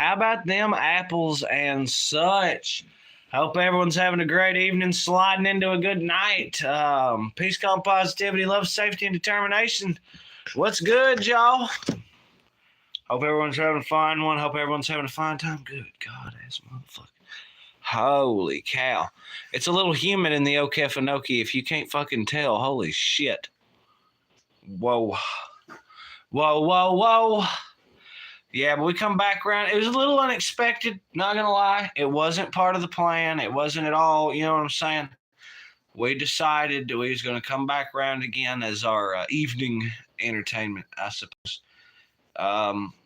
How about them apples and such? Hope everyone's having a great evening, sliding into a good night. Peace, calm, positivity, love, safety, and determination. What's good, y'all? Hope everyone's having a fine one. Hope everyone's having a fine time. Good God, ass motherfucker. Holy cow. It's a little humid in the Okefenokee if you can't fucking tell. Holy shit. Whoa. Whoa, whoa, whoa. Yeah, but we come back around. It was a little unexpected, not going to lie. It wasn't part of the plan. It wasn't at all, you know what I'm saying? We decided that we was going to come back around again as our evening entertainment, I suppose.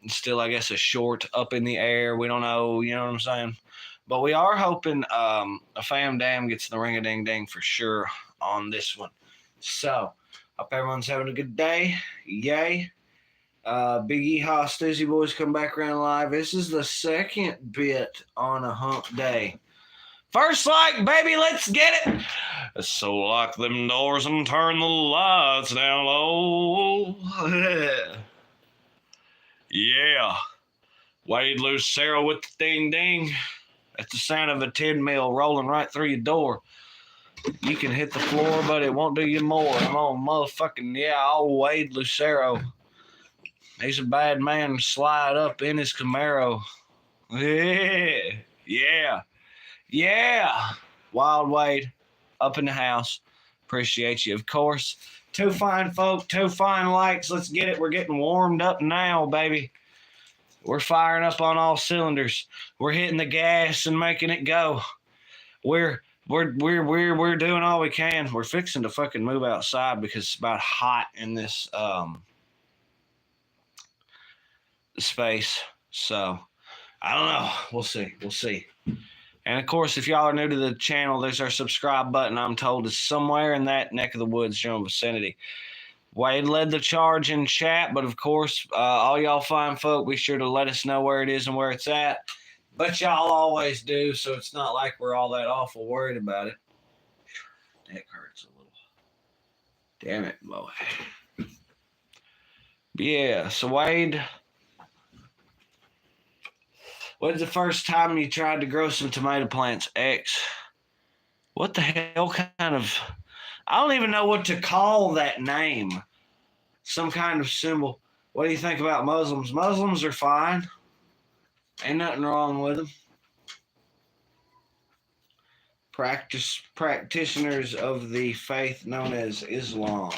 Still, I guess, a short up in the air. We don't know, you know what I'm saying? But we are hoping a fam dam gets the ring-a-ding-ding for sure on this one. So, hope everyone's having a good day. Yay. Big Yeehaw, Stoosey Boys come back around live. This is the second bit on a hump day. First like, baby, let's get it. So lock them doors and turn the lights down low. Yeah. Wade Lucero with the ding ding. That's the sound of a 10 mil rolling right through your door. You can hit the floor, but it won't do you more. I'm on motherfucking, old Wade Lucero. He's a bad man. Slide up in his Camaro. Yeah. Wild Wade, up in the house. Appreciate you, of course. Two fine folk, two fine likes. Let's get it. We're getting warmed up now, baby. We're firing up on all cylinders. We're hitting the gas and making it go. We're doing all we can. We're fixing to fucking move outside because it's about hot in this space. So I don't know. We'll see. And of course, if y'all are new to the channel, there's our subscribe button. I'm told it's somewhere in that neck of the woods, general vicinity. Wade led the charge in chat, but of course, all y'all fine folk, be sure to let us know where it is and where it's at. But y'all always do, so it's not like we're all that awful worried about it. Neck hurts a little. Damn it, boy. Yeah, so Wade, when's the first time you tried to grow some tomato plants? X. What the hell kind of... I don't even know what to call that name. Some kind of symbol. What do you think about Muslims? Muslims are fine. Ain't nothing wrong with them. Practitioners of the faith known as Islam.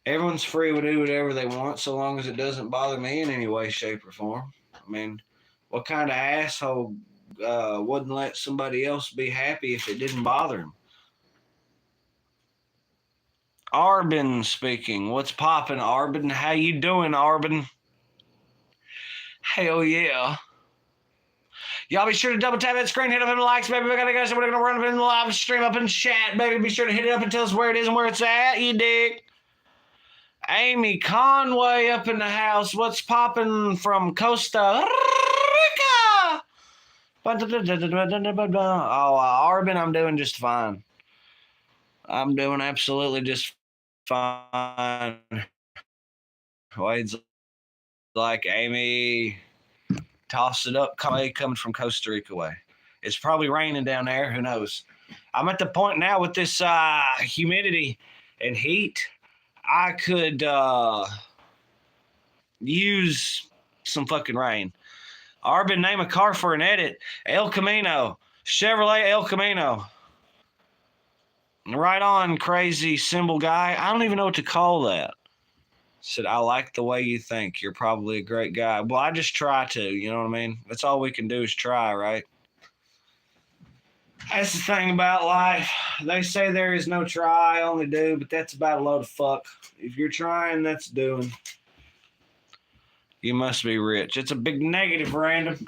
Everyone's free to do whatever they want so long as it doesn't bother me in any way, shape, or form. I mean, what kind of asshole wouldn't let somebody else be happy if it didn't bother him? Arbin speaking. What's poppin', Arbin? How you doing, Arbin? Hell yeah. Y'all be sure to double tap that screen, hit up in the likes, baby. We gotta go, so we're gonna run up in the live stream, up in chat, baby. Be sure to hit it up and tell us where it is and where it's at, you dig? Amy Conway up in the house. What's poppin' from Costa Rica? Oh, Arbin, I'm doing just fine. I'm doing absolutely just fine. Wade's like, Amy, toss it up, coming from Costa Rica way. It's probably raining down there. Who knows? I'm at the point now with this humidity and heat, I could use some fucking rain. Arbin, name a car for an edit. El Camino. Chevrolet El Camino. Right on, crazy symbol guy. I don't even know what to call that. Said, I like the way you think. You're probably a great guy. Well, I just try to, you know what I mean? That's all we can do is try, right? That's the thing about life. They say there is no try, only do, but that's about a load of fuck. If you're trying, that's doing. You must be rich. It's a big negative, random.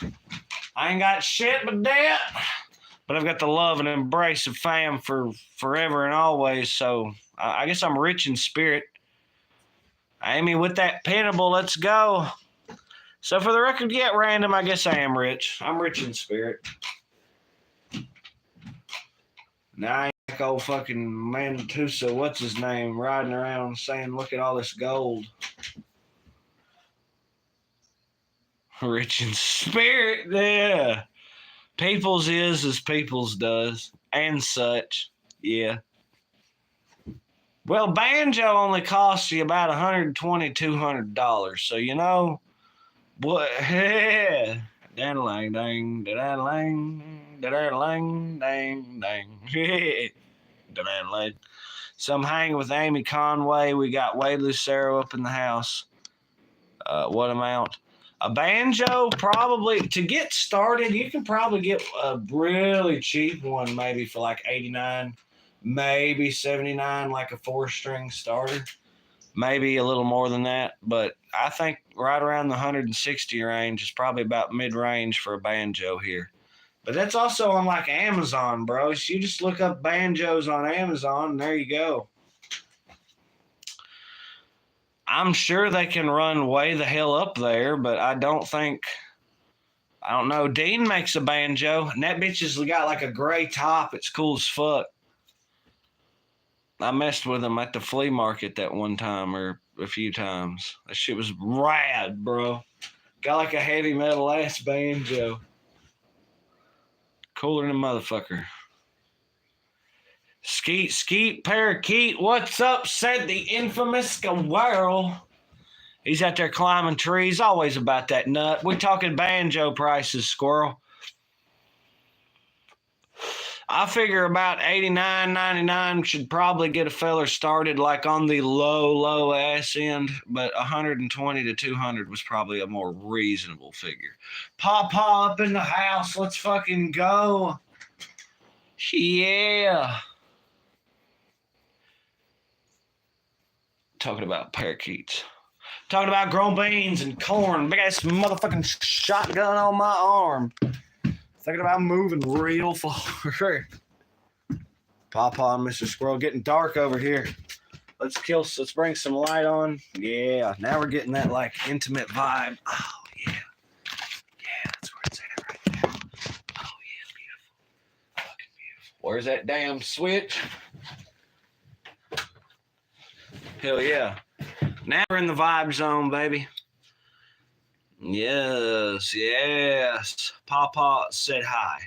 I ain't got shit but debt. But I've got the love and embrace of fam for forever and always. So I guess I'm rich in spirit. Amy, with that pinnable, let's go. So for the record, yeah, random, I guess I am rich. I'm rich in spirit. Now I ain't like old fucking Mantusa, what's his name, riding around saying, look at all this gold. Rich in spirit, yeah. People's is as people's does, and such, yeah. Well, banjo only costs you about $120, $200, so you know what? Yeah. Da-da-lang, dang, da-da-lang, da-da-lang, dang, dang. Da-da-lang. So I'm hanging with Amy Conway. We got Wade Lucero up in the house. What amount? A banjo, probably to get started. You can probably get a really cheap one, maybe for like 89, maybe 79, like a 4-string starter. Maybe a little more than that, but I think right around the 160 range is probably about mid-range for a banjo here. But that's also on like Amazon, bro. So you just look up banjos on Amazon, and there you go. I'm sure they can run way the hell up there, but I don't know. Dean makes a banjo, and that bitch has got like a gray top. It's cool as fuck. I messed with him at the flea market that one time or a few times. That shit was rad, bro. Got like a heavy metal ass banjo. Cooler than a motherfucker. Skeet, skeet, parakeet, what's up? Said the infamous squirrel. He's out there climbing trees, always about that nut. We're talking banjo prices, squirrel. I figure about $89.99 should probably get a feller started like on the low ass end, but 120 to 200 was probably a more reasonable figure. Pawpaw up in the house, let's fucking go. Yeah. Talking about parakeets. Talking about grown beans and corn. Big ass motherfucking shotgun on my arm. Thinking about moving real far. Pawpaw and Mr. Squirrel getting dark over here. Let's bring some light on. Yeah, now we're getting that like intimate vibe. Oh yeah. Yeah, that's where it's at right there. Oh yeah, beautiful. Fucking beautiful. Where's that damn switch? Hell yeah. Now we're in the vibe zone, baby. Yes. Pawpaw said hi.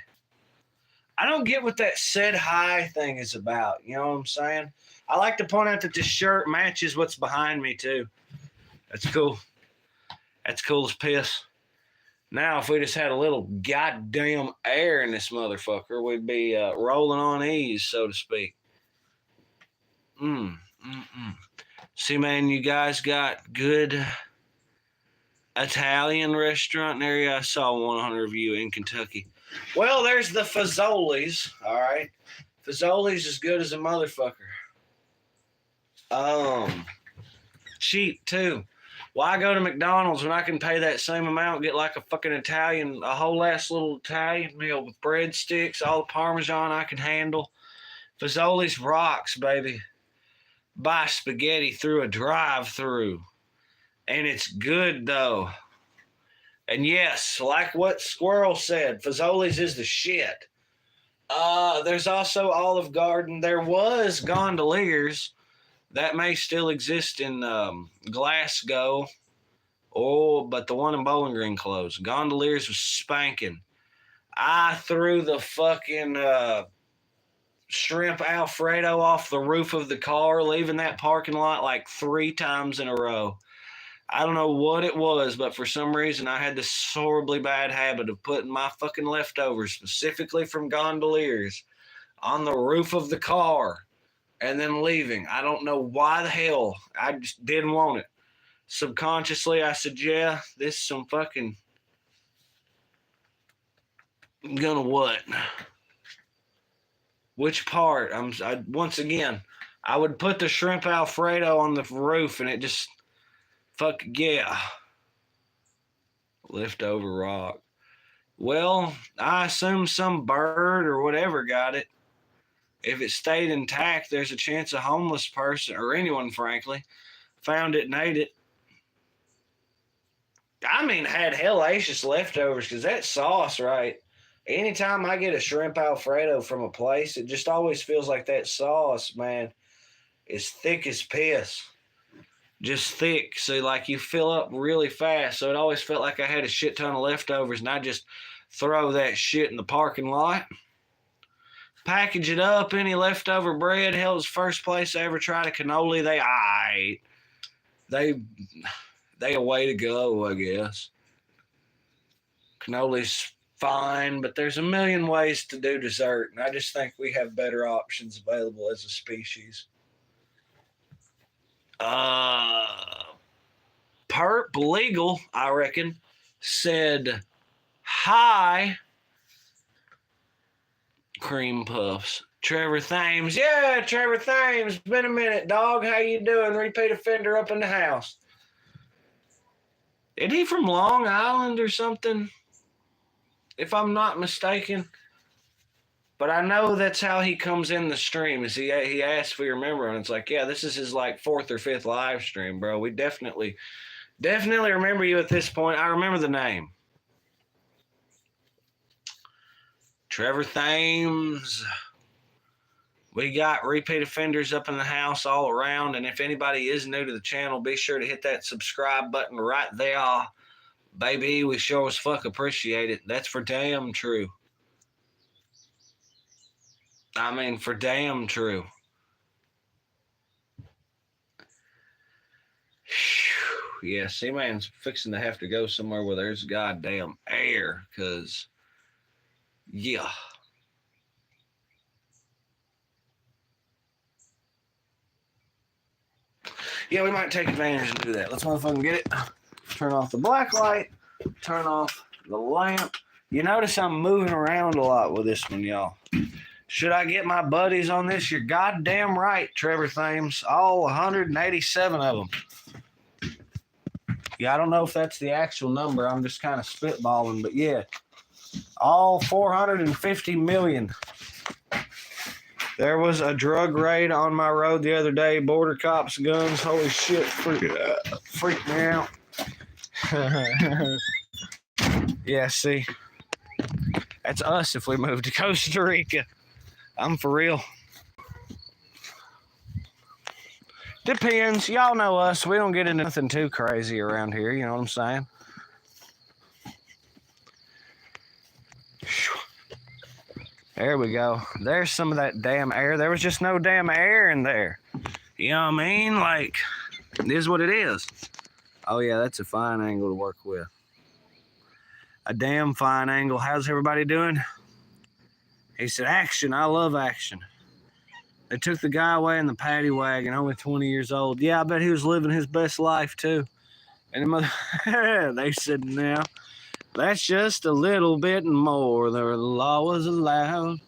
I don't get what that said hi thing is about. You know what I'm saying? I like to point out that this shirt matches what's behind me, too. That's cool. That's cool as piss. Now, if we just had a little goddamn air in this motherfucker, we'd be rolling on ease, so to speak. See, man, you guys got good Italian restaurant area. I saw one on review in Kentucky. Well, there's the Fazoli's, all right. Fazoli's as good as a motherfucker. Cheap too. Why go to McDonald's when I can pay that same amount, get like a fucking Italian, a whole ass little Italian meal with breadsticks, all the Parmesan I can handle. Fazoli's rocks, baby. Buy spaghetti through a drive-through. And it's good though. And yes, like what Squirrel said, Fazoli's is the shit. There's also Olive Garden. There was Gondoliers. That may still exist in Glasgow. Oh, but the one in Bowling Green closed. Gondoliers was spanking. I threw the fucking shrimp Alfredo off the roof of the car, leaving that parking lot like 3 times in a row. I don't know what it was, but for some reason I had this horribly bad habit of putting my fucking leftovers, specifically from Gondoliers, on the roof of the car and then leaving. I don't know why the hell. I just didn't want it. Subconsciously, I said, yeah, this is some fucking... I'm gonna what? Which part? Once again, I would put the shrimp Alfredo on the roof and it just... Fuck yeah. Leftover rock. Well, I assume some bird or whatever got it. If it stayed intact, there's a chance a homeless person, or anyone, frankly, found it and ate it. I mean, had hellacious leftovers, because that sauce, right? Anytime I get a shrimp Alfredo from a place, it just always feels like that sauce, man, is thick as piss. just thick. So like you fill up really fast. So it always felt like I had a shit ton of leftovers, and I just throw that shit in the parking lot. Package it up, any leftover bread. Hell, it was the first place I ever tried a cannoli. They a way to go, I guess. Cannoli's fine, but there's a million ways to do dessert, and I just think we have better options available as a species. Perp Legal, I reckon, said hi. Cream puffs. Trevor Thames. Yeah, Trevor Thames. Been a minute, dog. How you doing? Repeat offender up in the house. Isn't he from Long Island or something? If I'm not mistaken. But I know that's how he comes in the stream. Is he asks if we remember, and it's like, yeah, this is his like 4th or 5th live stream, bro. We definitely remember you at this point. I remember the name. Trevor Thames. We got repeat offenders up in the house all around, and if anybody is new to the channel, be sure to hit that subscribe button right there. Baby, we sure as fuck appreciate it. That's for damn true. I mean, for damn true. Yeah, C-Man's fixing to have to go somewhere where there's goddamn air, because, yeah. Yeah, we might take advantage and do that. Let's motherfucking get it. Turn off the black light. Turn off the lamp. You notice I'm moving around a lot with this one, y'all. Should I get my buddies on this? You're goddamn right, Trevor Thames. All 187 of them. Yeah, I don't know if that's the actual number. I'm just kind of spitballing, but yeah. All 450 million. There was a drug raid on my road the other day. Border cops, guns. Holy shit. Freaked me out. Yeah, see. That's us if we move to Costa Rica. I'm for real. Depends. Y'all know us. We don't get into nothing too crazy around here. You know what I'm saying? There we go. There's some of that damn air. There was just no damn air in there. You know what I mean? Like, it is what it is. Oh, yeah, that's a fine angle to work with. A damn fine angle. How's everybody doing? He said, action. I love action. They took the guy away in the paddy wagon, only 20 years old. Yeah, I bet he was living his best life, too. And they said, now, that's just a little bit more than the law was allowed.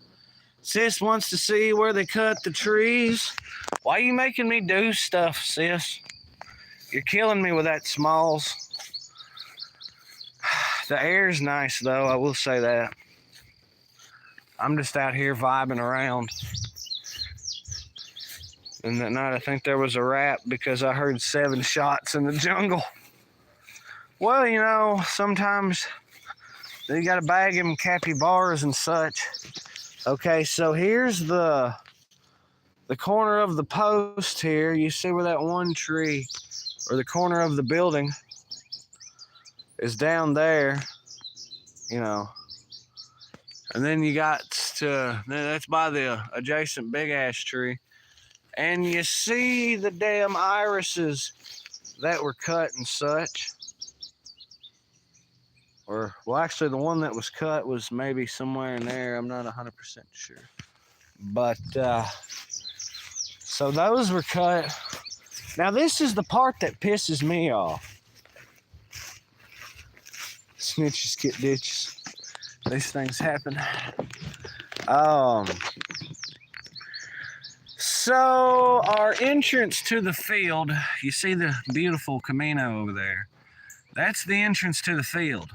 Sis wants to see where they cut the trees. Why are you making me do stuff, sis? You're killing me with that, Smalls. The air's nice, though. I will say that. I'm just out here vibing around. And that night, I think there was a rap because I heard 7 shots in the jungle. Well, you know, sometimes you got to bag him capybaras and such. Okay, so here's the corner of the post here. You see where that one tree, or the corner of the building, is down there, you know. And then you got that's by the adjacent big ass tree. And you see the damn irises that were cut and such. Or, well, actually, the one that was cut was maybe somewhere in there. I'm not 100% sure. But, so those were cut. Now, this is the part that pisses me off. Snitches get ditches. These things happen. So, our entrance to the field, you see the beautiful Camino over there. That's the entrance to the field.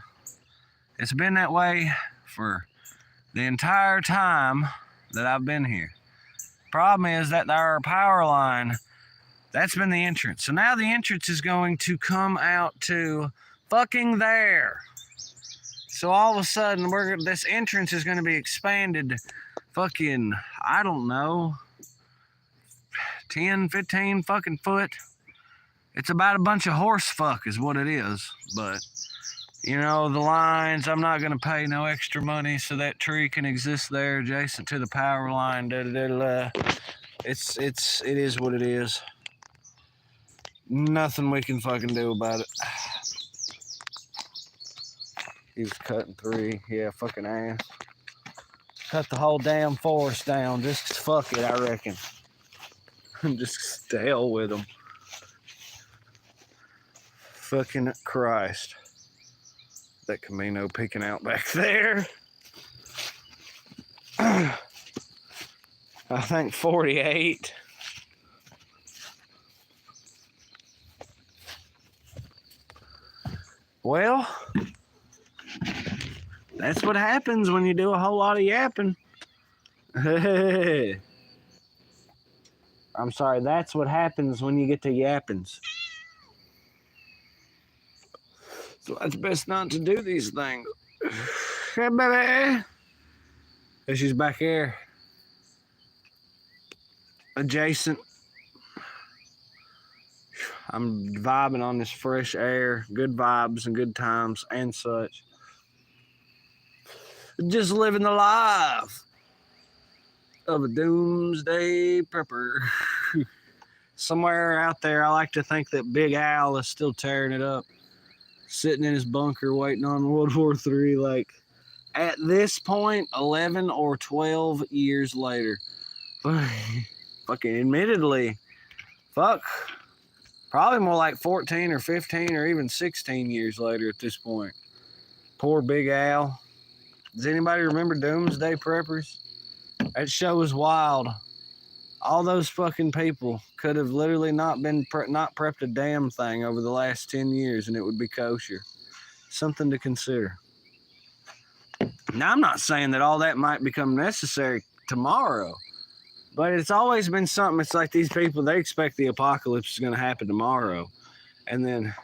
It's been that way for the entire time that I've been here. Problem is that our power line, that's been the entrance. So now the entrance is going to come out to fucking there. So all of a sudden, this entrance is going to be expanded fucking, I don't know, 10, 15 fucking foot. It's about a bunch of horse fuck is what it is. But, you know, the lines, I'm not going to pay no extra money so that tree can exist there adjacent to the power line. It is what it is. Nothing we can fucking do about it. He was cutting 3. Yeah, fucking ass. Cut the whole damn forest down. Just fuck it, I reckon. Just to hell with them. Fucking Christ. That Camino peeking out back there. I think 48. Well, that's what happens when you do a whole lot of yapping. I'm sorry, that's what happens when you get to yappings. So it's best not to do these things. Hey, baby. She's back here. Adjacent. I'm vibing on this fresh air, good vibes and good times and such. Just living the life of a doomsday prepper. Somewhere out there, I like to think that Big Al is still tearing it up, sitting in his bunker waiting on World War III. Like, at this point, 11 or 12 years later. Fucking admittedly, probably more like 14 or 15 or even 16 years later at this point. Poor Big Al. Does anybody remember Doomsday Preppers? That show was wild. All those fucking people could have literally not prepped a damn thing over the last 10 years and it would be kosher. Something to consider. Now, I'm not saying that all that might become necessary tomorrow, but it's always been something. It's like these people, they expect the apocalypse is going to happen tomorrow. And then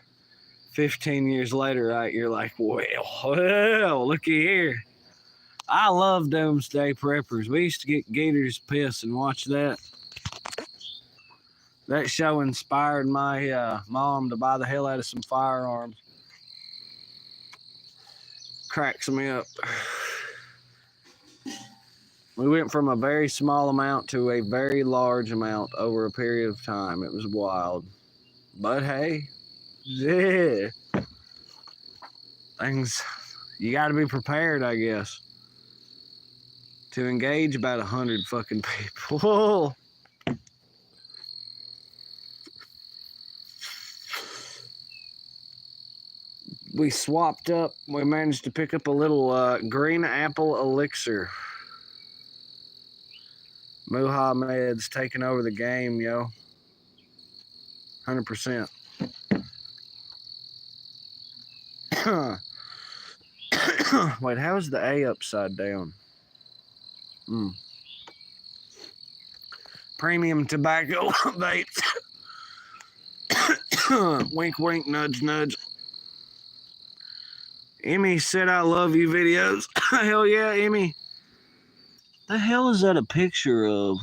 15 years later, right, you're like, well, looky here. I love Doomsday Preppers. We used to get Gator's piss and watch that. That show inspired my mom to buy the hell out of some firearms. Cracks me up. We went from a very small amount to a very large amount over a period of time. It was wild. But hey, yeah. Things, you got to be prepared, I guess, to engage about 100 fucking people. We swapped up. We managed to pick up a little green apple elixir. Muhammad's taking over the game, yo. 100%. Wait, how is the A upside down? Premium tobacco vapes. Wink, wink, nudge, nudge. Emmy said I love you videos. Hell yeah, Emmy. The hell is that a picture of?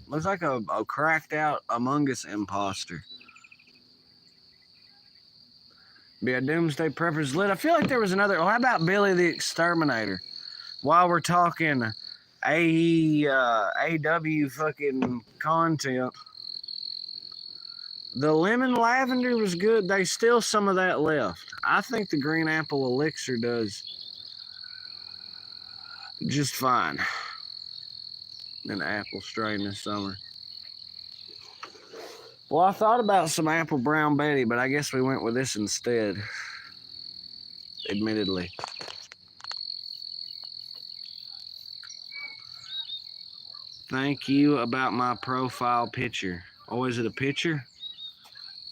Looks like a cracked out Among Us imposter. Be a Doomsday Prepper's lit. I feel like there was another. Oh, how about Billy the Exterminator? While we're talking AW fucking content, the lemon lavender was good. There's still some of that left. I think the green apple elixir does just fine. An apple strain this summer. Well, I thought about some apple brown Betty, but I guess we went with this instead. Admittedly. Thank you about my profile picture. Oh, is it a picture?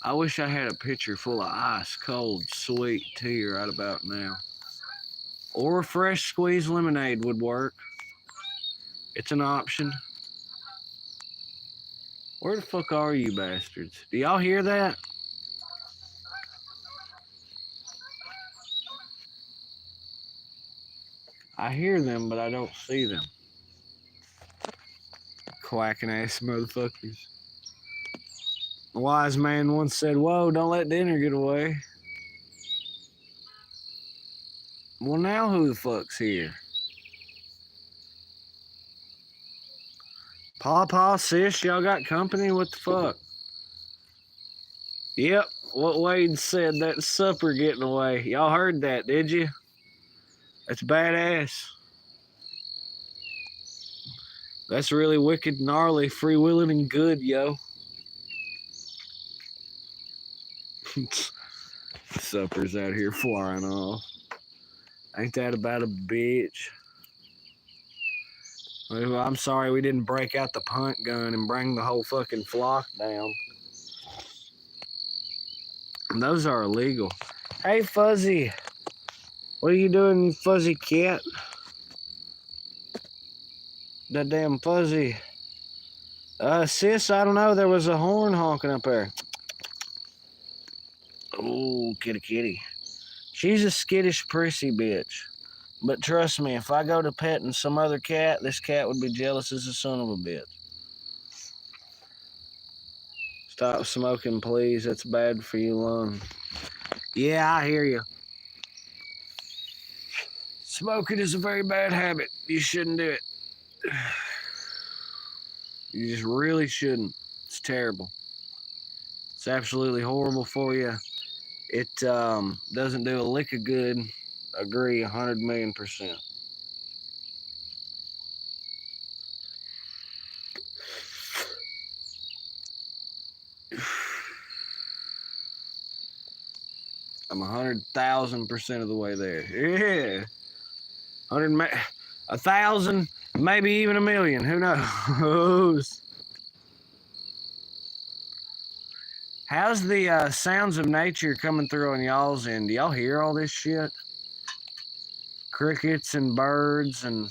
I wish I had a pitcher full of ice cold sweet tea right about now. Or a fresh squeezed lemonade would work. It's an option. Where the fuck are you bastards? Do y'all hear that? I hear them, but I don't see them. Quacking ass motherfuckers. A wise man once said, "Whoa, don't let dinner get away." Well, now who the fuck's here? Pawpaw, sis, y'all got company? What the fuck? Yep, what Wade said, that supper getting away. Y'all heard that, did you? That's badass. That's really wicked, gnarly, freewheeling, and good, yo. Supper's out here flying off. Ain't that about a bitch? Well, I'm sorry we didn't break out the punt gun and bring the whole fucking flock down. Those are illegal. Hey, Fuzzy. What are you doing, Fuzzy cat? That damn Fuzzy. Sis, I don't know. There was a horn honking up there. Oh, kitty kitty. She's a skittish, prissy bitch. But trust me, if I go to petting some other cat, this cat would be jealous as a son of a bitch. Stop smoking, please. That's bad for your lungs. Yeah, I hear you. Smoking is a very bad habit. You shouldn't do it. You just really shouldn't. It's terrible. It's absolutely horrible for you. It doesn't do a lick of good. Agree 100,000,000%. I'm 100,000% of the way there. Yeah. 1,000, maybe even 1,000,000. Who knows? How's the sounds of nature coming through on y'all's end? Do y'all hear all this shit? Crickets and birds and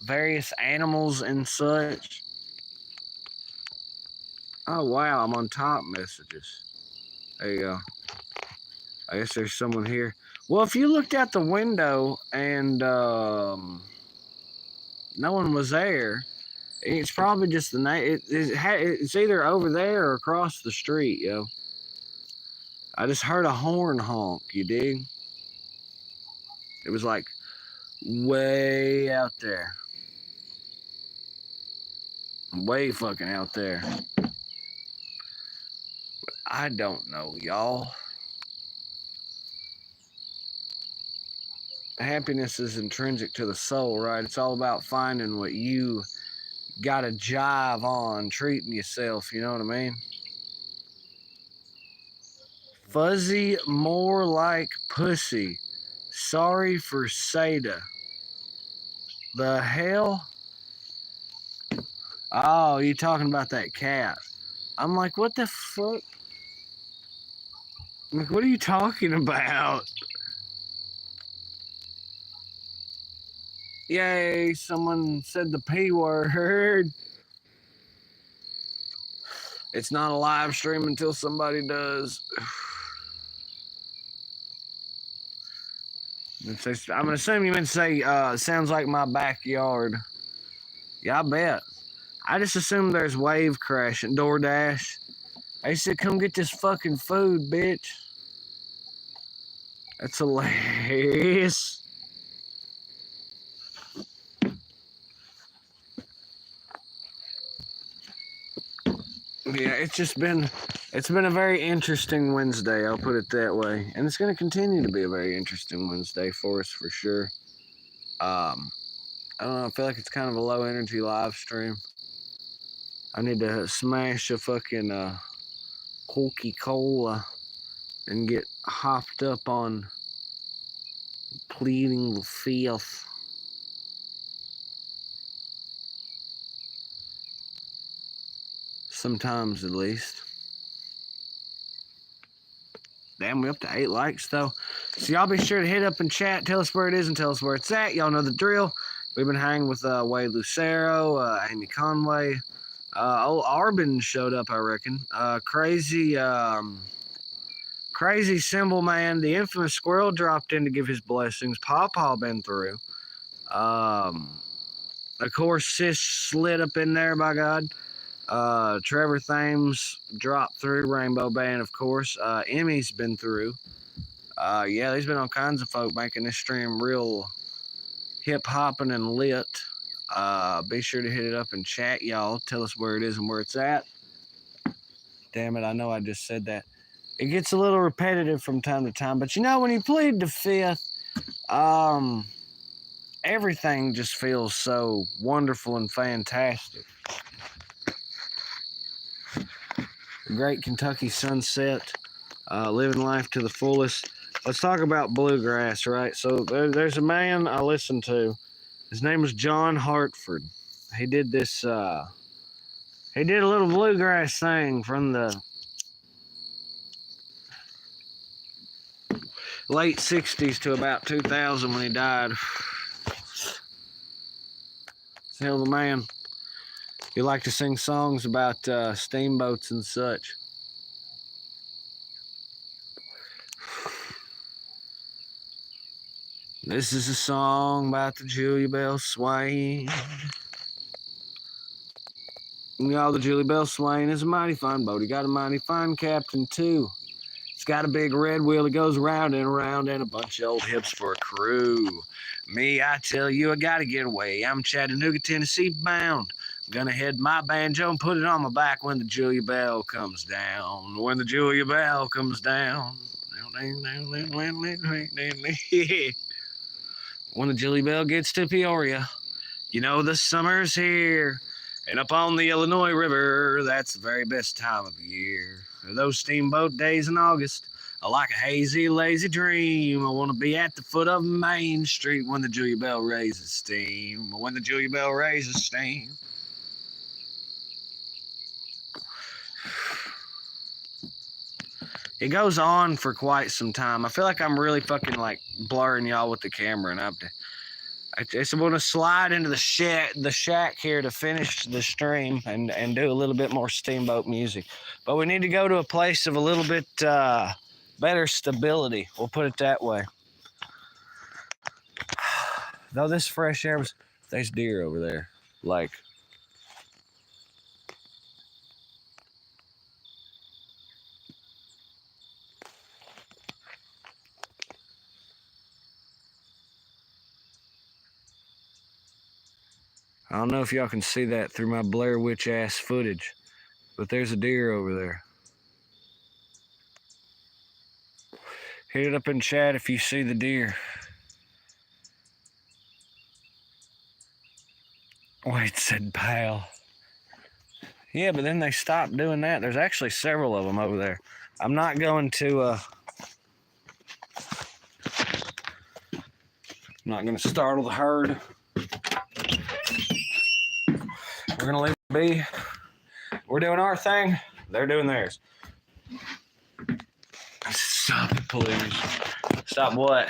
various animals and such. Oh, wow, I'm on top messages. There you go. I guess there's someone here. Well, if you looked out the window and no one was there, it's probably just the night. It's either over there or across the street, yo. I just heard a horn honk, you dig? It was like way out there. Way fucking out there. I don't know, y'all. Happiness is intrinsic to the soul, right? It's all about finding what you got to jive on, treating yourself, you know what I mean? Fuzzy, more like pussy. Sorry for Seda. The hell? Oh, you talking about that cat. I'm like, what the fuck? I'm like, what are you talking about? Yay, someone said the P word. It's not a live stream until somebody does. I'm gonna assume you meant to say, sounds like my backyard. Yeah, I bet. I just assumed there's wave crashing. DoorDash. They said, come get this fucking food, bitch. That's hilarious. Yeah, it's been a very interesting Wednesday, I'll put it that way. And it's going to continue to be a very interesting Wednesday for us, for sure. I don't know, I feel like it's kind of a low energy live stream. I need to smash a fucking Coca-Cola and get hopped up on pleading the fifth. Sometimes, at least. Damn, we're up to 8 likes, though. So y'all be sure to hit up and chat. Tell us where it is and tell us where it's at. Y'all know the drill. We've been hanging with Wade Lucero, Amy Conway. Old Arbin showed up, I reckon. Crazy Symbol Man. The infamous Squirrel dropped in to give his blessings. Pawpaw been through. Of course, Sis slid up in there, by God. Trevor Thames dropped through. Rainbow Band, of course. Emmy's been through. Yeah, there's been all kinds of folk making this stream real hip hopping and lit. Be sure to hit it up in chat, y'all. Tell us where it is and where it's at. Damn it, I know I just said that. It gets a little repetitive from time to time, but you know, when you plead the fifth, everything just feels so wonderful and fantastic. Great Kentucky sunset, living life to the fullest. Let's talk about bluegrass, right? So there's a man I listen to. His name was John Hartford. He did this. He did a little bluegrass thing from the late '60s to about 2000 when he died. Hell of a man. He liked to sing songs about steamboats and such. This is a song about the Julia Bell Swain. Y'all, the Julia Bell Swain is a mighty fine boat. He got a mighty fine captain, too. It's got a big red wheel that goes round and around and a bunch of old hips for a crew. Me, I tell you, I gotta get away. I'm Chattanooga, Tennessee bound. I'm gonna head my banjo and put it on my back when the Julia Bell comes down. When the Julia Bell comes down. When the Julia Bell gets to Peoria, you know the summer's here. And up on the Illinois River, that's the very best time of the year. Those steamboat days in August are like a hazy, lazy dream. I want to be at the foot of Main Street when the Julia Bell raises steam. When the Julia Bell raises steam. It goes on for quite some time. I feel like I'm really fucking like blurring y'all with the camera, and I just want to slide into the shack here to finish the stream and do a little bit more steamboat music. But we need to go to a place of a little bit better stability. We'll put it that way. Though this fresh air was, there's deer over there. Like, I don't know if y'all can see that through my Blair Witch ass footage, but there's a deer over there. Hit it up in chat if you see the deer. Wait, said pal. Yeah, but then they stopped doing that. There's actually several of them over there. I'm not going to startle the herd. We're gonna leave it be. We're doing our thing. They're doing theirs. Stop it, please. Stop what?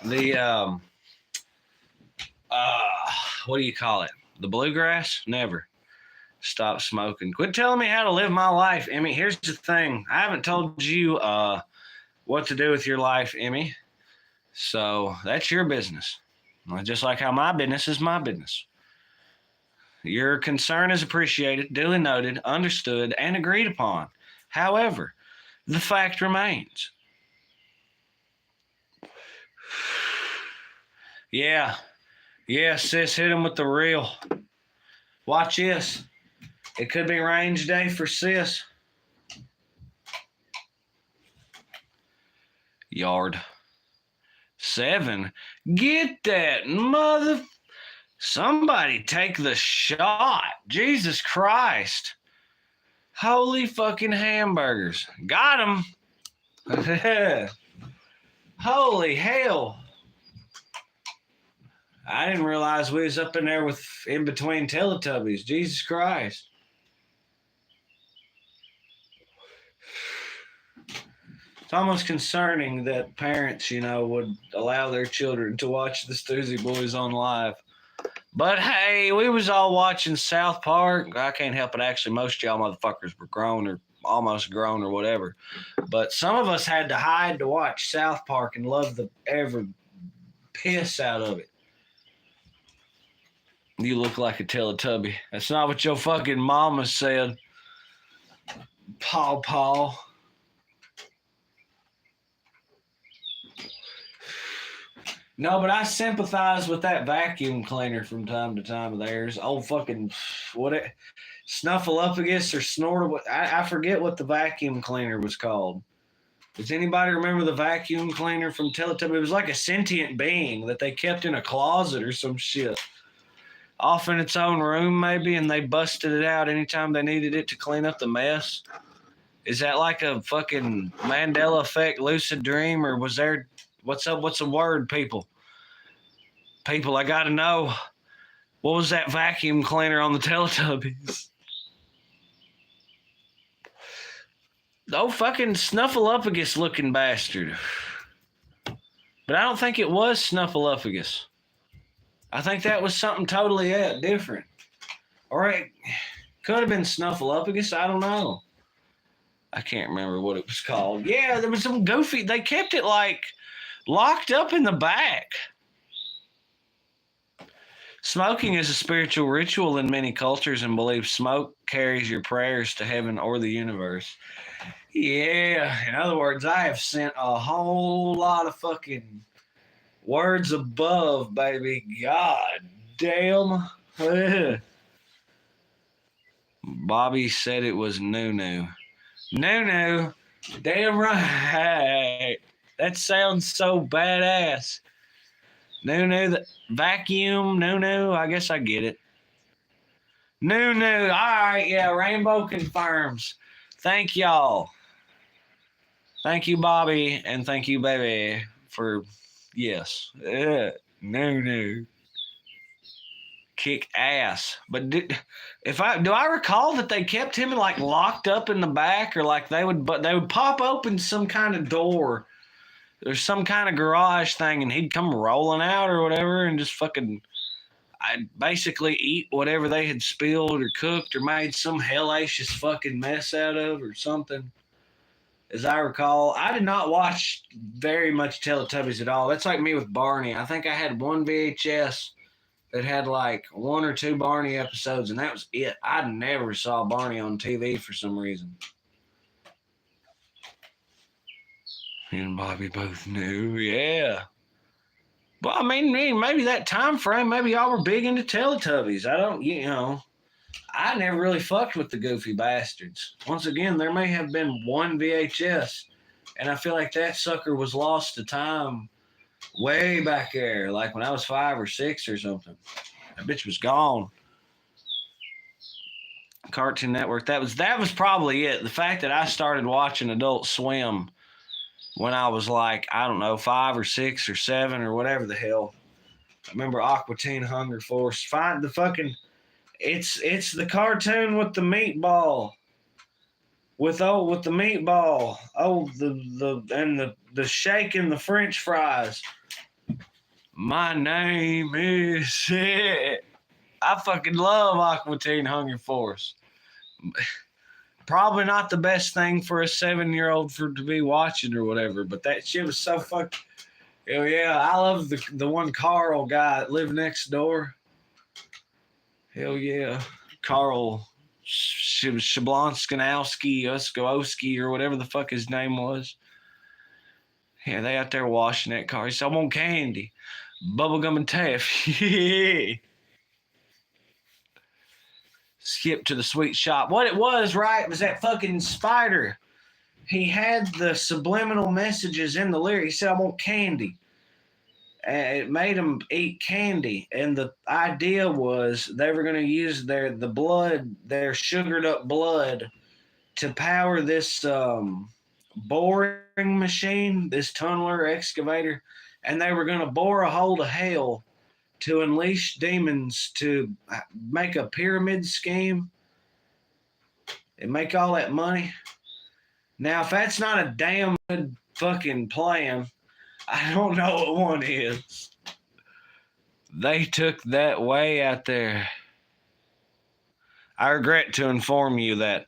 The what do you call it? The bluegrass? Never. Stop smoking. Quit telling me how to live my life, Emmy. Here's the thing. I haven't told you what to do with your life, Emmy. So that's your business. Just like how my business is my business. Your concern is appreciated, duly noted, understood, and agreed upon. However, the fact remains. Yeah, sis, hit him with the reel. Watch this. It could be range day for sis. Yard. 7. Get that mother... Somebody take the shot. Jesus Christ. Holy fucking hamburgers. Got him. Holy hell. I didn't realize we was up in there with in between Teletubbies. Jesus Christ. It's almost concerning that parents, would allow their children to watch the Stoosey Boys on live. But hey, we was all watching South Park. I can't help it. Actually, most of y'all motherfuckers were grown or almost grown or whatever. But some of us had to hide to watch South Park and love the ever piss out of it. You look like a Teletubby. That's not what your fucking mama said. Paw Paw. No, but I sympathize with that vacuum cleaner from time to time of theirs. Old fucking what it Snuffleupagus or Snortle. I forget what the vacuum cleaner was called. Does anybody remember the vacuum cleaner from Teletubby? It was like a sentient being that they kept in a closet or some shit. Off in its own room, maybe, and they busted it out anytime they needed it to clean up the mess. Is that like a fucking Mandela effect lucid dream, or was there what's up? What's the word, people? People, I gotta know. What was that vacuum cleaner on the Teletubbies? Oh, fucking Snuffleupagus looking bastard. But I don't think it was Snuffleupagus. I think that was something totally different. Or it could have been Snuffleupagus. I don't know. I can't remember what it was called. Yeah, there was some goofy. They kept it like locked up in the back. Smoking is a spiritual ritual in many cultures and believe smoke carries your prayers to heaven or the universe. Yeah, in other words, I have sent a whole lot of fucking words above, baby. God damn. Bobby said it was Nunu. Nunu? Damn right. That sounds so badass. Nunu, the vacuum, Nunu, I guess I get it. Nunu, all right, yeah, Rainbow confirms. Thank y'all. Thank you, Bobby, and thank you, baby, for yes. Nunu. Kick ass. But do I recall that they kept him like locked up in the back, or like they would pop open some kind of door. There's some kind of garage thing, and he'd come rolling out or whatever, and just fucking, I'd basically eat whatever they had spilled or cooked or made some hellacious fucking mess out of or something. As I recall, I did not watch very much Teletubbies at all. That's like me with Barney. I think I had one VHS that had like one or two Barney episodes, and that was it. I never saw Barney on TV for some reason. Me and Bobby both knew, yeah. Well, I mean, maybe that time frame, maybe y'all were big into Teletubbies. I don't, I never really fucked with the goofy bastards. Once again, there may have been one VHS, and I feel like that sucker was lost to time way back there, like when I was 5 or 6 or something. That bitch was gone. Cartoon Network. That was probably it. The fact that I started watching Adult Swim when I was like, I don't know, 5 or 6 or 7 or whatever the hell. I remember Aqua Teen Hunger Force. Find the fucking. It's the cartoon with the meatball. With the meatball. Oh, the shaking the French fries. My name is it. I fucking love Aqua Teen Hunger Force. Probably not the best thing for a 7-year-old to be watching or whatever, but that shit was so fucking. Hell yeah, I love the one Carl guy that lived next door. Hell yeah, Carl Shablonskanowski, Uskowski, or whatever the fuck his name was. Yeah, they out there washing that car. He said, I want candy, bubblegum and taffy. Skip to the sweet shop. What it was, right, was that fucking spider. He had the subliminal messages in the lyric. He said, I want candy. And it made him eat candy. And the idea was they were going to use their sugared up blood to power this boring machine, this tunneler excavator. And they were going to bore a hole to hell to unleash demons to make a pyramid scheme and make all that money. Now, if that's not a damn good fucking plan, I don't know what one is. They took that way out there. I regret to inform you that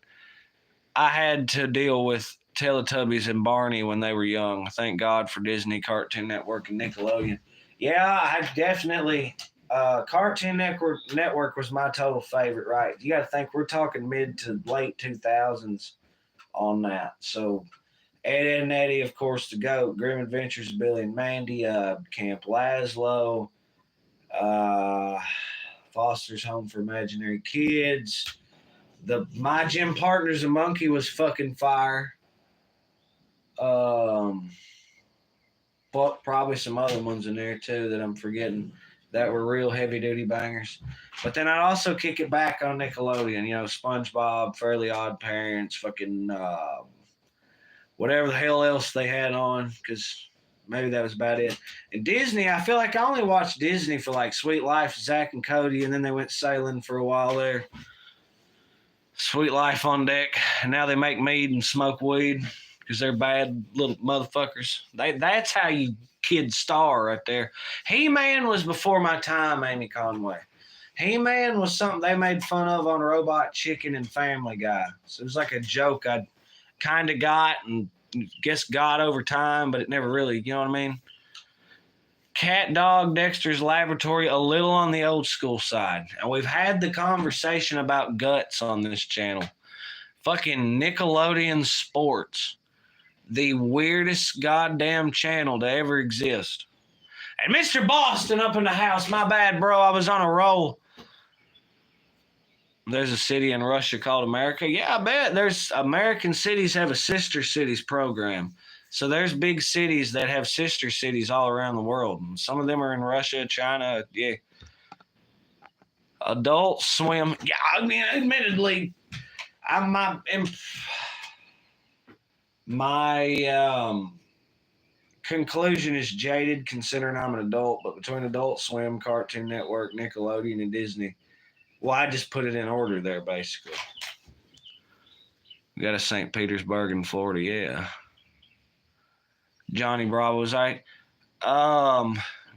I had to deal with Teletubbies and Barney when they were young. Thank God for Disney, Cartoon Network, and Nickelodeon. Yeah, I definitely Cartoon Network was my total favorite, right? You got to think we're talking mid to late 2000s on that. So Ed, Ed and Eddie, of course, the GOAT, Grim Adventures of Billy and Mandy, Camp Lazlo, uh, Foster's Home for Imaginary Kids. My Gym Partner's a Monkey was fucking fire. But probably some other ones in there too that I'm forgetting that were real heavy duty bangers. But then I'd also kick it back on Nickelodeon, SpongeBob, Fairly Odd Parents, fucking whatever the hell else they had on, because maybe that was about it. And Disney, I feel like I only watched Disney for like Sweet Life, Zach and Cody, and then they went sailing for a while there. Sweet Life on deck. And now they make mead and smoke weed because they're bad little motherfuckers. That's how you kids star right there. He-Man was before my time, Amy Conway. He-Man was something they made fun of on Robot Chicken and Family Guy. So it was like a joke I kind of got and guess got over time, but it never really, you know what I mean? Cat Dog, Dexter's Laboratory, a little on the old school side. And we've had the conversation about guts on this channel. Fucking Nickelodeon Sports. The weirdest goddamn channel to ever exist. And Mr. Boston up in the house. My bad, bro. I was on a roll. There's a city in Russia called America. Yeah, I bet. There's American cities have a sister cities program. So there's big cities that have sister cities all around the world. And some of them are in Russia, China. Yeah. Adult Swim. Yeah, I mean, admittedly, my conclusion is jaded considering I'm an adult, but between Adult Swim, Cartoon Network, Nickelodeon, and Disney, well, I just put it in order there, basically. We got a St. Petersburg in Florida, yeah. Johnny Bravo's right.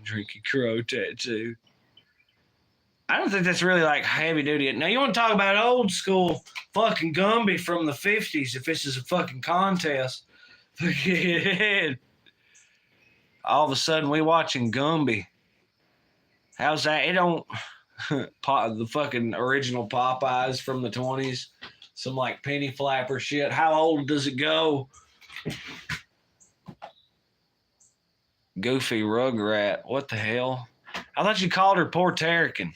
Drinking Crow tattoo. I don't think that's really like heavy duty. Now, you want to talk about old school fucking Gumby from the 50s if this is a fucking contest. All of a sudden, we watching Gumby. How's that? It don't... the fucking original Popeyes from the 20s. Some like penny flapper shit. How old does it go? Goofy Rugrat. What the hell? I thought you called her Puerto Rican.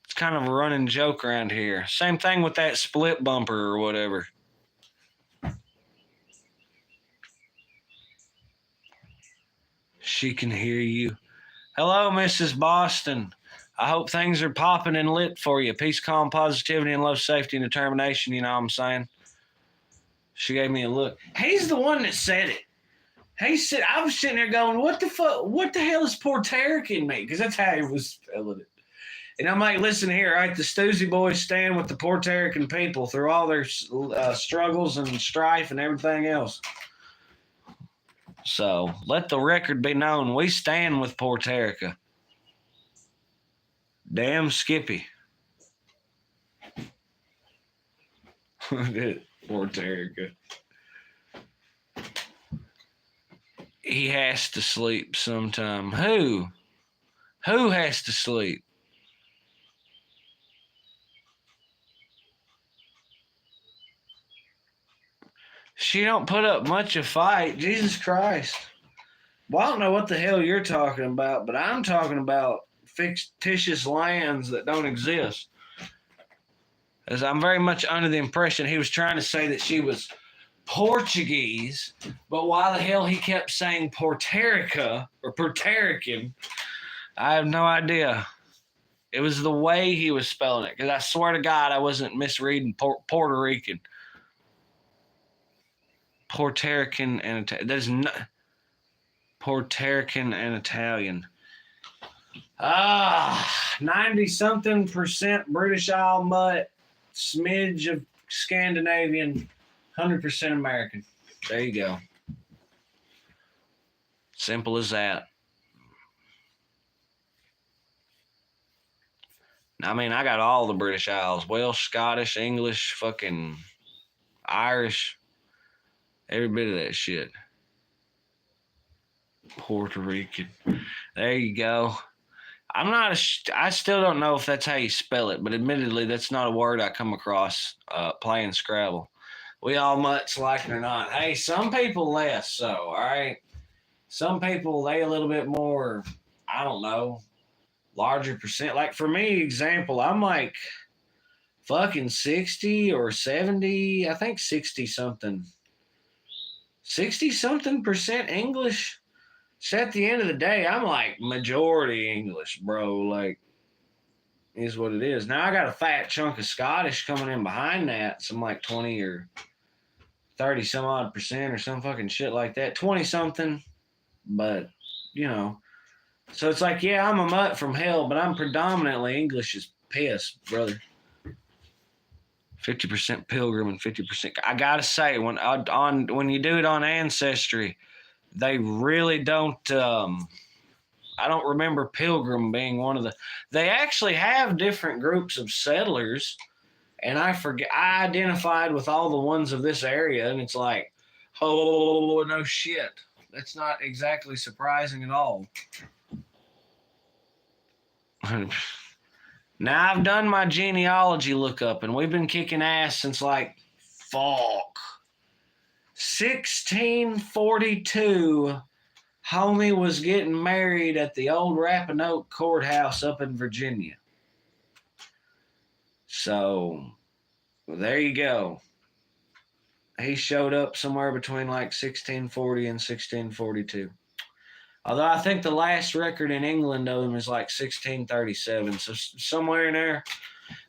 It's kind of a running joke around here. Same thing with that split bumper or whatever. She can hear you. Hello, Mrs. Boston. I hope things are popping and lit for you. Peace, calm, positivity, and love, safety, and determination. You know what I'm saying? She gave me a look. He's the one that said it. He said, I was sitting there going, what the fuck? What the hell is Puerto Rican mean? Because that's how he was spelling it. And I'm like, listen here, right? The Stoosey Boys stand with the Puerto Rican people through all their struggles and strife and everything else. So let the record be known. We stand with Puerto Rico. Damn Skippy. Puerto Rico. He has to sleep sometime. Who? Who has to sleep? She don't put up much of a fight. Jesus Christ. Well, I don't know what the hell you're talking about, but I'm talking about fictitious lands that don't exist. As I'm very much under the impression he was trying to say that she was Portuguese, but why the hell he kept saying Puerto Rico or Puerto Rican, I have no idea. It was the way he was spelling it, because I swear to God I wasn't misreading Puerto Rican. Puerto Rican and there's no Puerto Rican and Italian. 90-something% British Isle mutt, smidge of Scandinavian, 100% American. There you go. Simple as that. I mean, I got all the British Isles. Welsh, Scottish, English, fucking Irish. Every bit of that shit. Puerto Rican. There you go. I still don't know if that's how you spell it, but admittedly, that's not a word I come across playing Scrabble. We all mutts like it or not. Hey, some people less so, all right? Some people, they a little bit more, I don't know, larger percent. Like for me, example, I'm like fucking 60 or 70, I think 60 something percent English. So at the end of the day, I'm like majority English, bro. Like, is what it is. Now I got a fat chunk of Scottish coming in behind that. Some like 20 or 30 some odd percent or some fucking shit like that. 20 something. But, you know. So it's like, yeah, I'm a mutt from hell, but I'm predominantly English as piss, brother. 50% Pilgrim and 50%. I gotta say, when you do it on Ancestry, they really don't. I don't remember Pilgrim being one of the. They actually have different groups of settlers, and I forget. I identified with all the ones of this area, and it's like, oh no shit. That's not exactly surprising at all. Now I've done my genealogy lookup, and we've been kicking ass since like 1642. Homie was getting married at the old Rapanoe Courthouse up in Virginia. So there you go. He showed up somewhere between like 1640 and 1642. Although I think the last record in England of him is like 1637. So somewhere in there,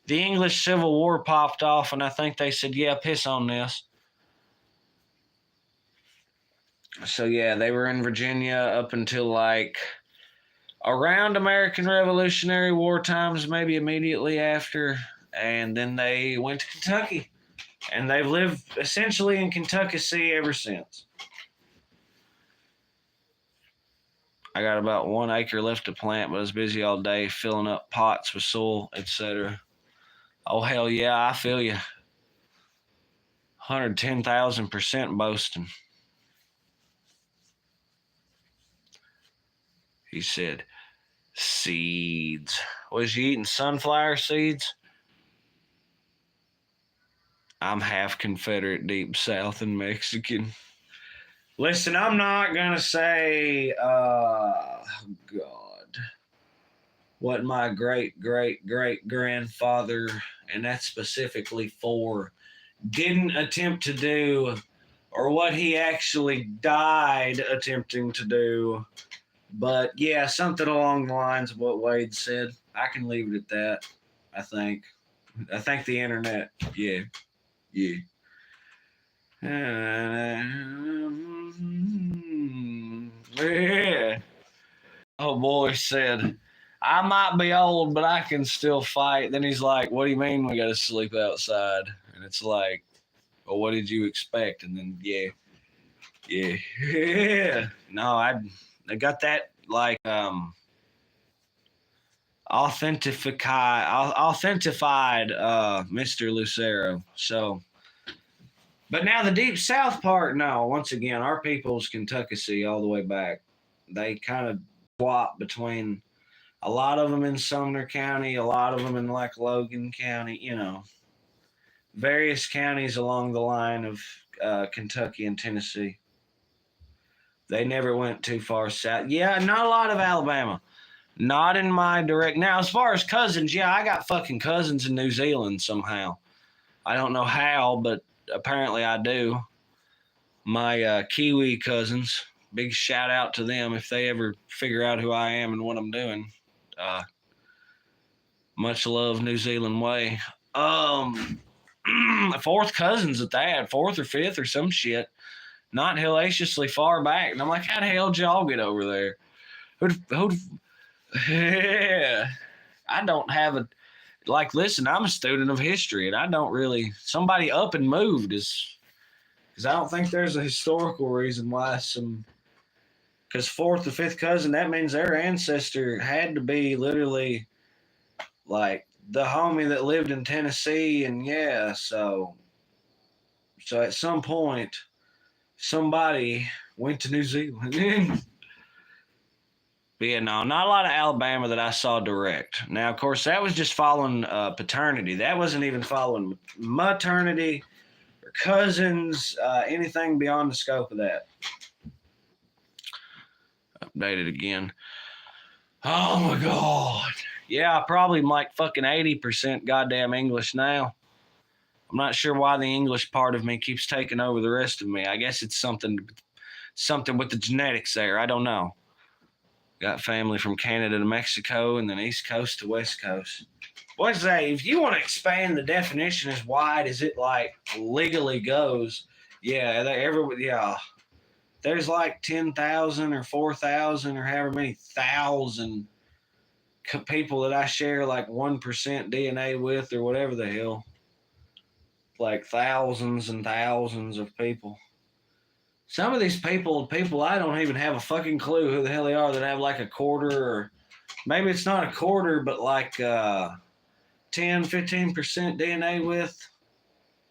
the English Civil War popped off, and I think they said, yeah, piss on this. So yeah, they were in Virginia up until like around American Revolutionary War times, maybe immediately after, and then they went to Kentucky, and they've lived essentially in Kentucky ever since. I got about 1 acre left to plant, but I was busy all day filling up pots with soil, etc. Oh, hell yeah, I feel you. 110,000% boasting. He said, seeds. Was you eating sunflower seeds? I'm half Confederate, deep South, and Mexican. Listen, I'm not going to say, God, what my great-great-great-grandfather, and that's specifically for, didn't attempt to do, or what he actually died attempting to do. But yeah, something along the lines of what Wade said. I can leave it at that, I think. I think the internet, yeah. Yeah. Oh boy said, I might be old, but I can still fight. Then he's like, what do you mean we got to sleep outside? And it's like, well, what did you expect? And then, yeah. No, I got that like authentified Mr. Lucero. So, but now the Deep South part, no, once again, our people's Kentucky all the way back. They kind of swap between a lot of them in Sumner County, a lot of them in like Logan County, you know, various counties along the line of Kentucky and Tennessee. They never went too far south. Yeah, not a lot of Alabama. Not in my direct. Now, as far as cousins, yeah, I got fucking cousins in New Zealand somehow. I don't know how, but apparently I do. My Kiwi cousins, big shout out to them if they ever figure out who I am and what I'm doing. Much love, New Zealand way. Fourth cousins at that, fourth or fifth or some shit. Not hellaciously far back. And I'm like, how the hell did y'all get over there? Yeah. I don't have a, like, listen, I'm a student of history, and I don't really, somebody up and moved is, because I don't think there's a historical reason why because fourth or fifth cousin, that means their ancestor had to be literally like the homie that lived in Tennessee, and yeah, so at some point, somebody went to New Zealand. But yeah, no, not a lot of Alabama that I saw direct. Now, of course, that was just following paternity. That wasn't even following maternity or cousins, anything beyond the scope of that. Update it again. Oh my God. Yeah, probably like fucking 80% goddamn English now. I'm not sure why the English part of me keeps taking over the rest of me. I guess it's something with the genetics there. I don't know. Got family from Canada to Mexico and then East Coast to West Coast. What's that? If you want to expand the definition as wide as it like legally goes, yeah, there's like 10,000 or 4,000 or however many thousand people that I share like 1% DNA with or whatever the hell. Like thousands and thousands of people. Some of these people I don't even have a fucking clue who the hell they are that have like a quarter or maybe it's not a quarter, but like 10, 15% DNA with.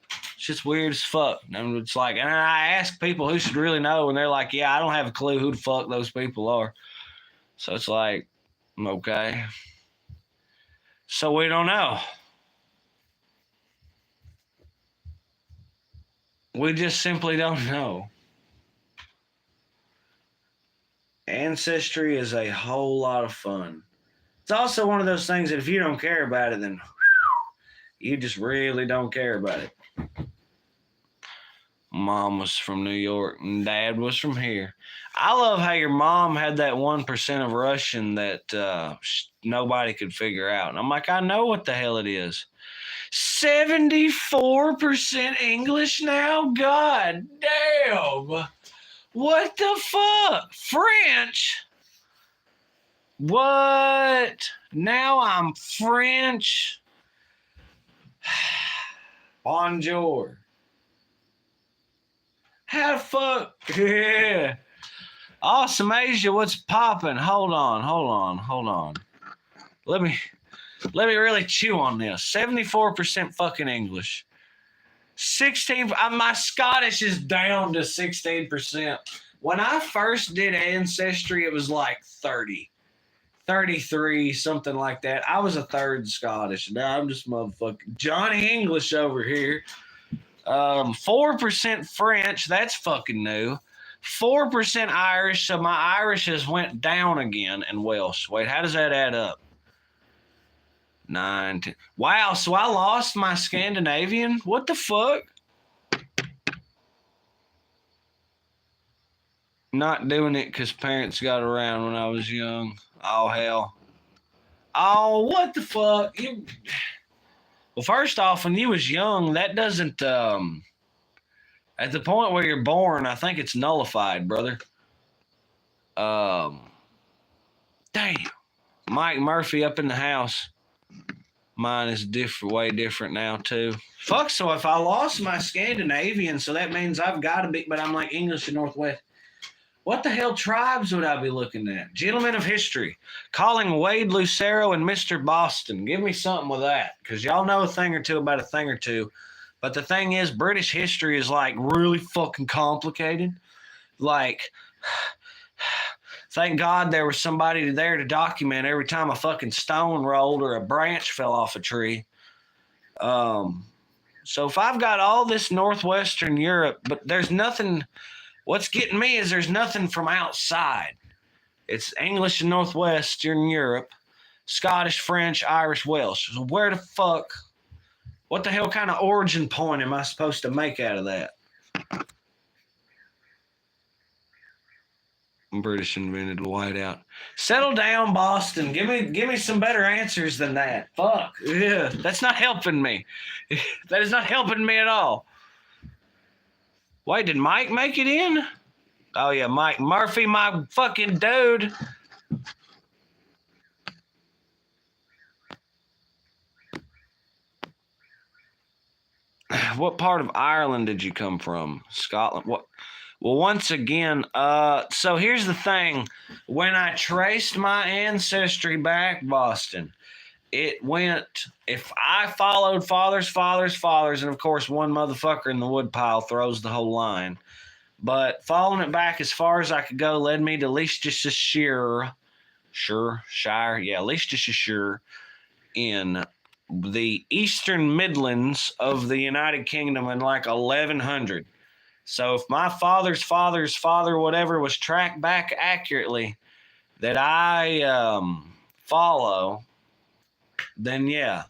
It's just weird as fuck. And it's like, and I ask people who should really know, and they're like, yeah, I don't have a clue who the fuck those people are. So it's like, okay. So we don't know. We just simply don't know. Ancestry is a whole lot of fun. It's also one of those things that if you don't care about it, then you just really don't care about it. Mom was from New York and Dad was from here. I love how your mom had that 1% of Russian that nobody could figure out. And I'm like, I know what the hell it is. 74% English now? God damn. What the fuck? French? What? Now I'm French? Bonjour. How the fuck? Yeah. Awesome Asia, what's popping? Hold on. Let me really chew on this. 74% fucking English. 16, my Scottish is down to 16%. When I first did Ancestry, it was like 30, 33, something like that. I was a third Scottish. Now I'm just motherfucking Johnny English over here. 4% French, that's fucking new. 4% Irish, so my Irish has went down again, and Welsh. Wait, how does that add up? 9, 10. Wow, so I lost my Scandinavian? What the fuck? Not doing it because parents got around when I was young. Oh, hell. Oh, what the fuck? Well, first off, when you was young, that doesn't, at the point where you're born, I think it's nullified, brother. Damn. Mike Murphy up in the house. Mine is way different now, too. Fuck, so if I lost my Scandinavian, so that means I've got to be, but I'm like English and Northwest. What the hell tribes would I be looking at? Gentlemen of history, calling Wade Lucero and Mr. Boston. Give me something with that, because y'all know a thing or two about a thing or two. But the thing is, British history is like really fucking complicated. Like, thank God there was somebody there to document every time a fucking stone rolled or a branch fell off a tree. So if I've got all this Northwestern Europe, but there's nothing, what's getting me is there's nothing from outside. It's English and Northwestern Europe, Scottish, French, Irish, Welsh. So where the fuck, what the hell kind of origin point am I supposed to make out of that? British invented whiteout. Settle down, Boston. Give me some better answers than that. Fuck. Yeah, that's not helping me. That is not helping me at all. Wait, did Mike make it in? Oh yeah, Mike Murphy, my fucking dude. What part of Ireland did you come from? Scotland? What? Well, once again, so here's the thing. When I traced my ancestry back, Boston, it went, if I followed fathers, and of course one motherfucker in the woodpile throws the whole line. But following it back as far as I could go led me to Leicestershire, Leicestershire in the eastern Midlands of the United Kingdom in like 1100. So if my father's father's father, whatever, was tracked back accurately that I follow, then yeah,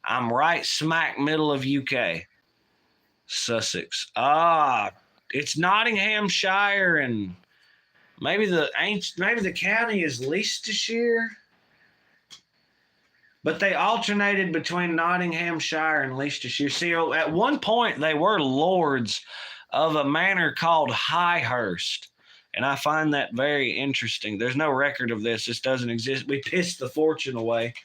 I'm right smack middle of UK. Sussex. It's Nottinghamshire and maybe the county is Leicestershire. But they alternated between Nottinghamshire and Leicestershire. See, at one point they were lords of a manor called Highhurst. And I find that very interesting. There's no record of this. This doesn't exist. We pissed the fortune away.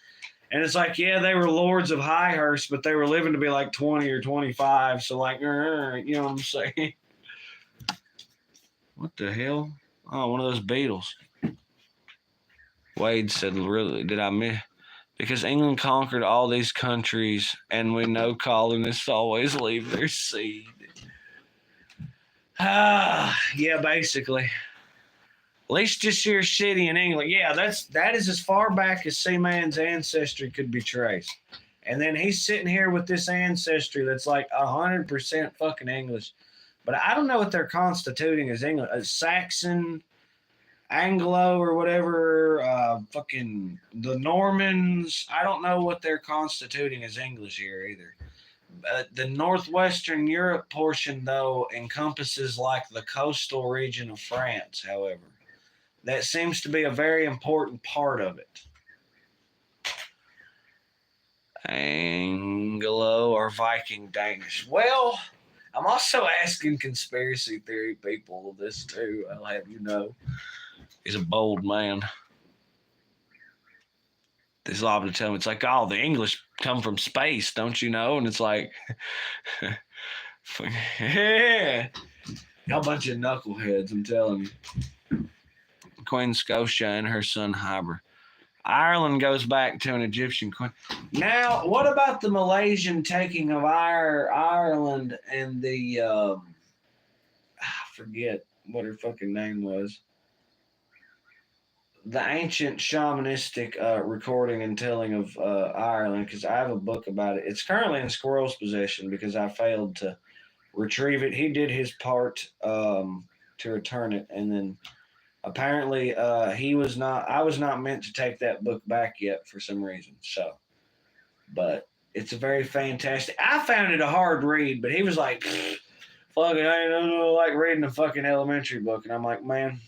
And it's like, yeah, they were lords of Highhurst, but they were living to be like 20 or 25. So, like, you know what I'm saying? What the hell? Oh, one of those beetles. Wade said, really, did I miss? Because England conquered all these countries, and we know colonists always leave their seed. Yeah, basically. Leicestershire City in England. Yeah, that is as far back as Seaman's ancestry could be traced. And then he's sitting here with this ancestry that's like 100% fucking English. But I don't know what they're constituting as English. Saxon, Anglo, or whatever, fucking the Normans. I don't know what they're constituting as English here either. The northwestern Europe portion, though, encompasses like the coastal region of France, however. That seems to be a very important part of it. Anglo or Viking Danish. Well, I'm also asking conspiracy theory people this too. I'll have you know. He's a bold man. This lobby to tell me it's like, oh, the English come from space, don't you know? And it's like, yeah, y'all bunch of knuckleheads, I'm telling you. Queen Scotia and her son Hyber. Ireland goes back to an Egyptian queen. Now, what about the Malaysian taking of Ireland and the, I forget what her fucking name was. The ancient shamanistic recording and telling of Ireland, because I have a book about it. It's currently in Squirrel's possession because I failed to retrieve it. He did his part to return it, and then apparently I was not meant to take that book back yet for some reason. So, but it's a very fantastic. I found it a hard read, but he was like, fuck it, I don't like reading a fucking elementary book. And I'm like, man,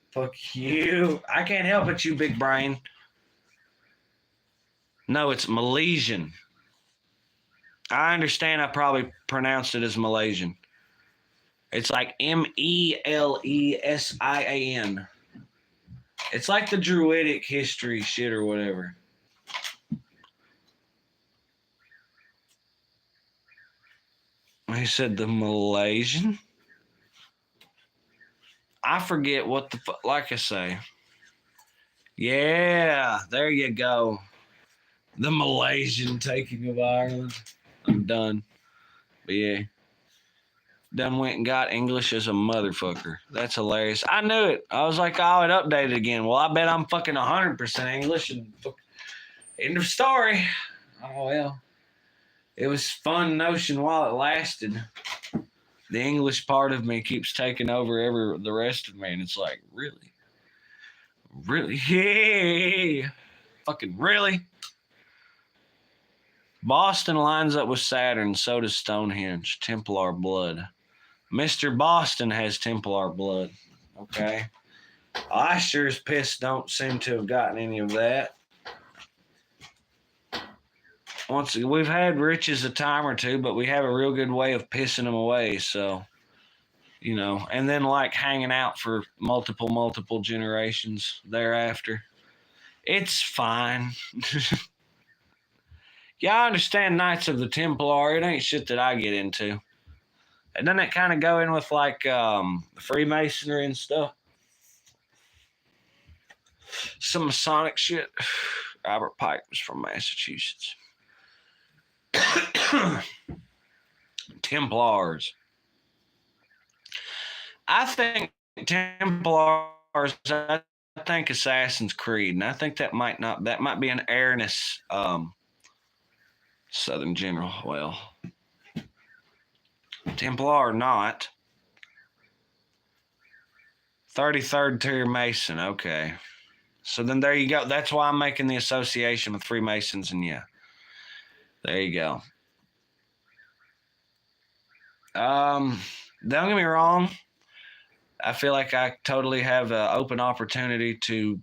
fuck you. I can't help it, you big brain. No, it's Malaysian. I understand I probably pronounced it as Malaysian. It's like Melesian. It's like the Druidic history shit or whatever. He said the Malaysian? I forget what the fuck, like I say. Yeah, there you go. The Malaysian taking of Ireland. I'm done. But yeah. Done went and got English as a motherfucker. That's hilarious. I knew it. I was like, oh, it updated again. Well, I bet I'm fucking 100% English. And end of story. Oh, well. It was fun notion while it lasted. The English part of me keeps taking over the rest of me. And it's like, really? Really? Yeah. Fucking really? Boston lines up with Saturn. So does Stonehenge. Templar blood. Mr. Boston has Templar blood. Okay. I sure as piss don't seem to have gotten any of that. We've had riches a time or two, but we have a real good way of pissing them away. So, you know, and then like hanging out for multiple generations thereafter. It's fine. Yeah, I understand Knights of the Templar. It ain't shit that I get into. And doesn't that kind of go in with like Freemasonry and stuff? Some Masonic shit. Robert Pike was from Massachusetts. Templars. I think Templars, I think Assassin's Creed, and I think that might be an airness Southern General. Well, Templar not. 33rd tier Mason. Okay. So then there you go. That's why I'm making the association with Freemasons, and yeah. There you go. Don't get me wrong. I feel like I totally have an open opportunity to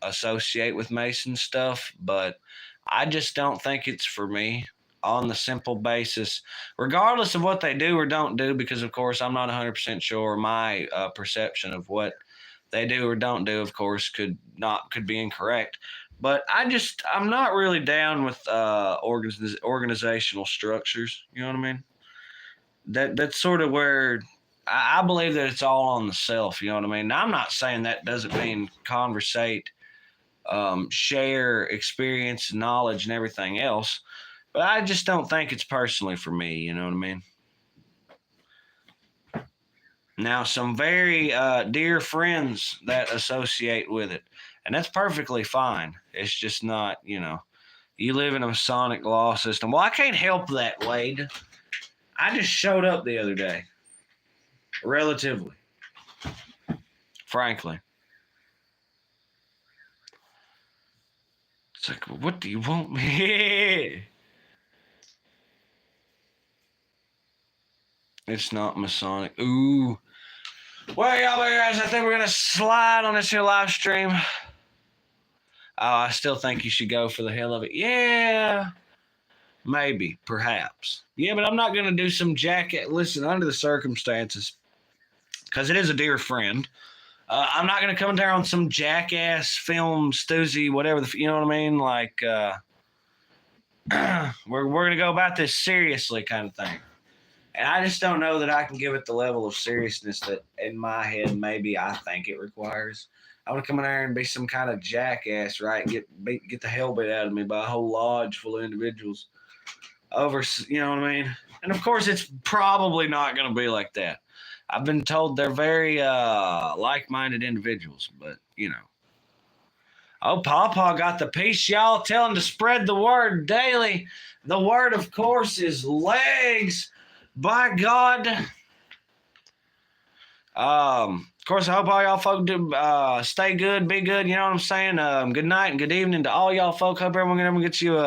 associate with Mason stuff, but I just don't think it's for me on the simple basis, regardless of what they do or don't do, because of course I'm not 100% sure. My perception of what they do or don't do, of course, could be incorrect. But I'm not really down with organizational structures. You know what I mean? That's sort of where I believe that it's all on the self. You know what I mean? Now, I'm not saying that doesn't mean conversate, share experience, knowledge, and everything else. But I just don't think it's personally for me. You know what I mean? Now, some very dear friends that associate with it, and that's perfectly fine. It's just not, you live in a Masonic law system. Well, I can't help that, Wade. I just showed up the other day, relatively, frankly. It's like, what do you want me? It's not Masonic. Ooh. Well, y'all guys, I think we're going to slide on this here live stream. I still think you should go for the hell of it. Yeah. Maybe. Perhaps. Yeah, but I'm not going to do some jacket. Listen, under the circumstances, because it is a dear friend, I'm not going to come there on some jackass film, Stoosey, whatever, you know what I mean? Like, we're going to go about this seriously kind of thing. And I just don't know that I can give it the level of seriousness that in my head maybe I think it requires. I want to come in there and be some kind of jackass, right? Get the hell bit out of me by a whole lodge full of individuals over, you know what I mean? And of course, it's probably not going to be like that. I've been told they're very like-minded individuals, but, Oh, Pawpaw got the piece, y'all. Tell him to spread the word daily. The word, of course, is legs. By God. Of course, I hope all y'all folk do stay good, be good. You know what I'm saying? Good night and good evening to all y'all folk. Hope everyone gets you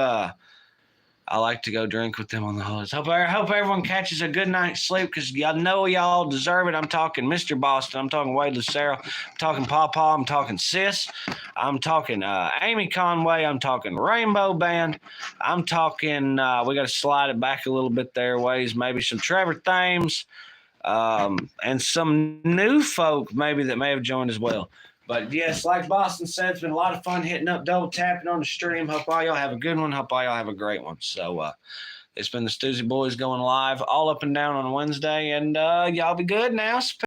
I like to go drink with them on the holidays. Hope everyone catches a good night's sleep, because y'all know y'all deserve it. I'm talking Mr. Boston. I'm talking Wade Lucero. I'm talking Pawpaw. I'm talking Sis. I'm talking Amy Conway. I'm talking Rainbow Band. I'm talking, we got to slide it back a little bit there ways. Maybe some Trevor Thames and some new folk maybe that may have joined as well. But yes, like Boston said, it's been a lot of fun hitting up, double tapping on the stream. Hope all y'all have a good one. Hope all y'all have a great one. So it's been the Stoosey Boys going live all up and down on Wednesday, and y'all be good now.